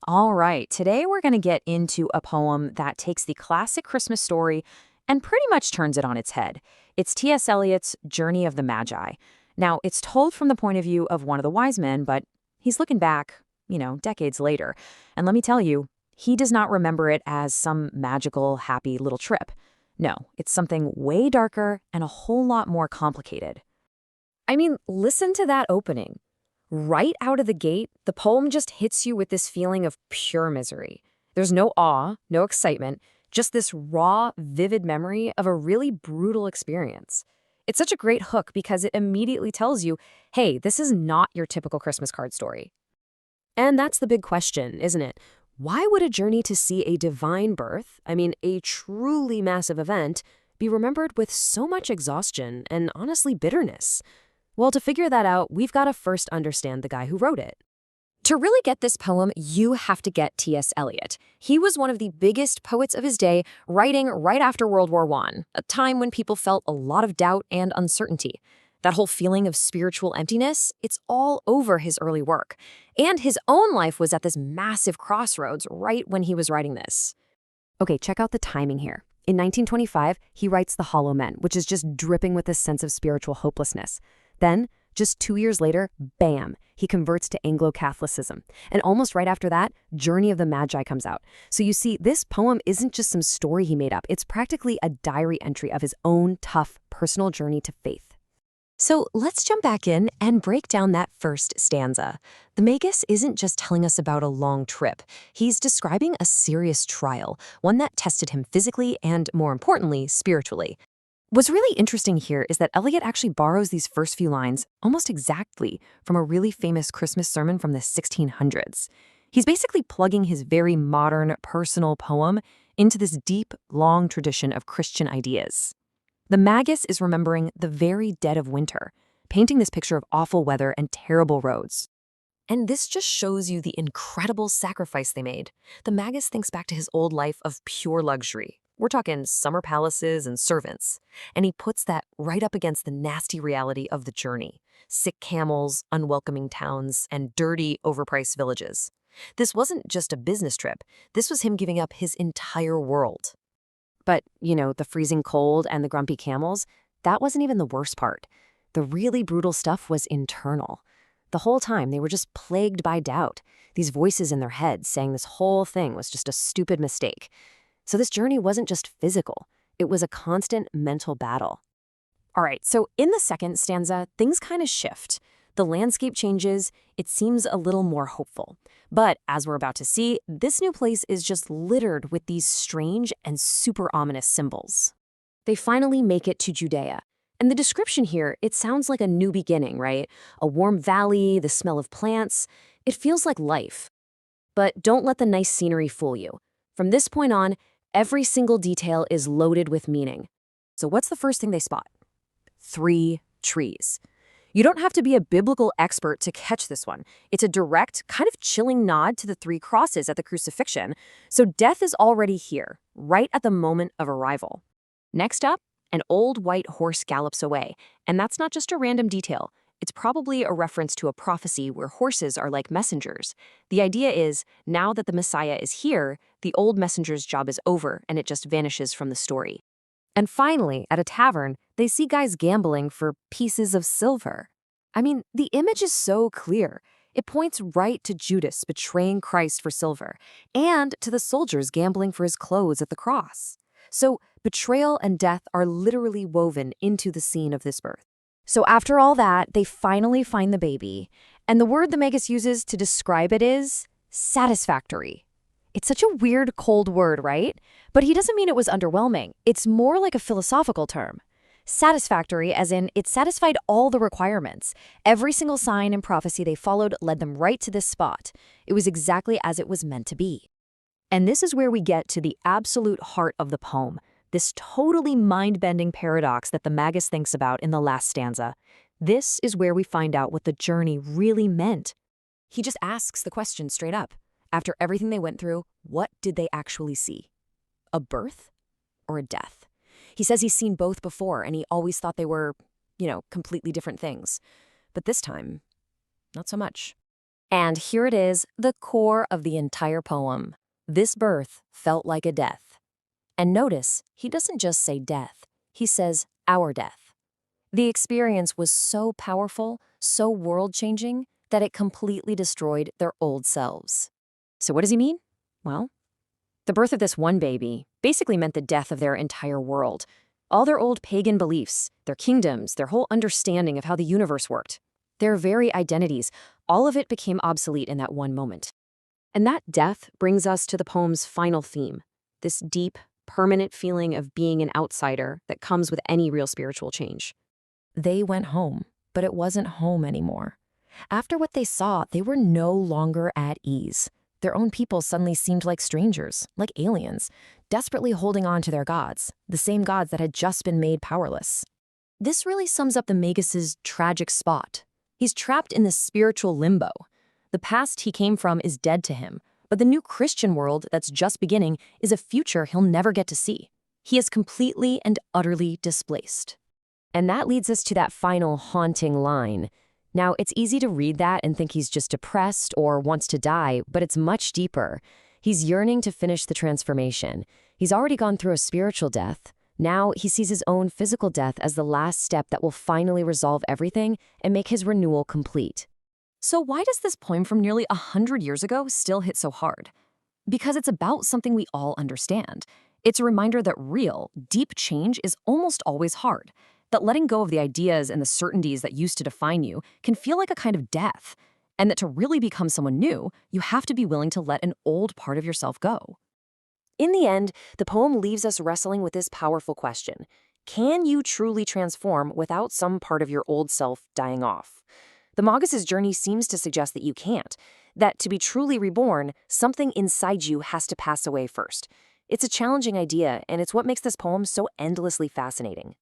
All right, today we're going to get into a poem that takes the classic Christmas story and pretty much turns it on its head. It's T.S. Eliot's Journey of the Magi. Now, it's told from the point of view of one of the wise men, but he's looking back, decades later. And let me tell you, he does not remember it as some magical, happy little trip. No, it's something way darker and a whole lot more complicated. I mean, listen to that opening. Right out of the gate, the poem just hits you with this feeling of pure misery. There's no awe, no excitement, just this raw, vivid memory of a really brutal experience. It's such a great hook because it immediately tells you, hey, this is not your typical Christmas card story. And that's the big question, isn't it? Why would a journey to see a divine birth, a truly massive event, be remembered with so much exhaustion and honestly bitterness? Well, to figure that out, we've got to first understand the guy who wrote it. To really get this poem, you have to get T.S. Eliot. He was one of the biggest poets of his day, writing right after World War I, a time when people felt a lot of doubt and uncertainty. That whole feeling of spiritual emptiness, it's all over his early work. And his own life was at this massive crossroads right when he was writing this. Okay, check out the timing here. In 1925, he writes The Hollow Men, which is just dripping with this sense of spiritual hopelessness. Then, just 2 years later, bam, he converts to Anglo-Catholicism. And almost right after that, Journey of the Magi comes out. So you see, this poem isn't just some story he made up. It's practically a diary entry of his own tough, personal journey to faith. So let's jump back in and break down that first stanza. The Magus isn't just telling us about a long trip. He's describing a serious trial, one that tested him physically and, more importantly, spiritually. What's really interesting here is that Eliot actually borrows these first few lines almost exactly from a really famous Christmas sermon from the 1600s. He's basically plugging his very modern, personal poem into this deep, long tradition of Christian ideas. The Magus is remembering the very dead of winter, painting this picture of awful weather and terrible roads. And this just shows you the incredible sacrifice they made. The Magus thinks back to his old life of pure luxury. We're talking summer palaces and servants. And he puts that right up against the nasty reality of the journey. Sick camels, unwelcoming towns, and dirty, overpriced villages. This wasn't just a business trip. This was him giving up his entire world. But, the freezing cold and the grumpy camels, that wasn't even the worst part. The really brutal stuff was internal. The whole time, they were just plagued by doubt. These voices in their heads saying this whole thing was just a stupid mistake. So this journey wasn't just physical. It was a constant mental battle. All right, so in the second stanza, things kind of shift. The landscape changes. It seems a little more hopeful. But as we're about to see, this new place is just littered with these strange and super ominous symbols. They finally make it to Judea. And the description here, it sounds like a new beginning, right? A warm valley, the smell of plants. It feels like life. But don't let the nice scenery fool you. From this point on, every single detail is loaded with meaning. So what's the first thing they spot? 3 trees. You don't have to be a biblical expert to catch this one. It's a direct, kind of chilling nod to the 3 crosses at the crucifixion. So death is already here, right at the moment of arrival. Next up, an old white horse gallops away. And that's not just a random detail. It's probably a reference to a prophecy where horses are like messengers. The idea is, now that the Messiah is here, the old messenger's job is over and it just vanishes from the story. And finally, at a tavern, they see guys gambling for pieces of silver. The image is so clear. It points right to Judas betraying Christ for silver and to the soldiers gambling for his clothes at the cross. So betrayal and death are literally woven into the scene of this birth. So after all that, they finally find the baby. And the word the Magus uses to describe it is satisfactory. It's such a weird, cold word, right? But he doesn't mean it was underwhelming. It's more like a philosophical term. Satisfactory, as in it satisfied all the requirements. Every single sign and prophecy they followed led them right to this spot. It was exactly as it was meant to be. And this is where we get to the absolute heart of the poem. This totally mind-bending paradox that the Magus thinks about in the last stanza. This is where we find out what the journey really meant. He just asks the question straight up. After everything they went through, what did they actually see? A birth or a death? He says he's seen both before, and he always thought they were, completely different things. But this time, not so much. And here it is, the core of the entire poem. This birth felt like a death. And notice, he doesn't just say death, he says our death. The experience was so powerful, so world-changing, that it completely destroyed their old selves. So what does he mean? Well, the birth of this one baby basically meant the death of their entire world. All their old pagan beliefs, their kingdoms, their whole understanding of how the universe worked, their very identities, all of it became obsolete in that one moment. And that death brings us to the poem's final theme, this deep, permanent feeling of being an outsider that comes with any real spiritual change. They went home, but it wasn't home anymore. After what they saw, they were no longer at ease. Their own people suddenly seemed like strangers, like aliens, desperately holding on to their gods, the same gods that had just been made powerless. This really sums up the Magus's tragic spot. He's trapped in this spiritual limbo. The past he came from is dead to him, but the new Christian world that's just beginning is a future he'll never get to see. He is completely and utterly displaced. And that leads us to that final haunting line. Now, it's easy to read that and think he's just depressed or wants to die, but it's much deeper. He's yearning to finish the transformation. He's already gone through a spiritual death. Now he sees his own physical death as the last step that will finally resolve everything and make his renewal complete. So why does this poem from nearly 100 years ago still hit so hard? Because it's about something we all understand. It's a reminder that real, deep change is almost always hard, that letting go of the ideas and the certainties that used to define you can feel like a kind of death, and that to really become someone new, you have to be willing to let an old part of yourself go. In the end, the poem leaves us wrestling with this powerful question. Can you truly transform without some part of your old self dying off? The Magus's journey seems to suggest that you can't, that to be truly reborn, something inside you has to pass away first. It's a challenging idea, and it's what makes this poem so endlessly fascinating.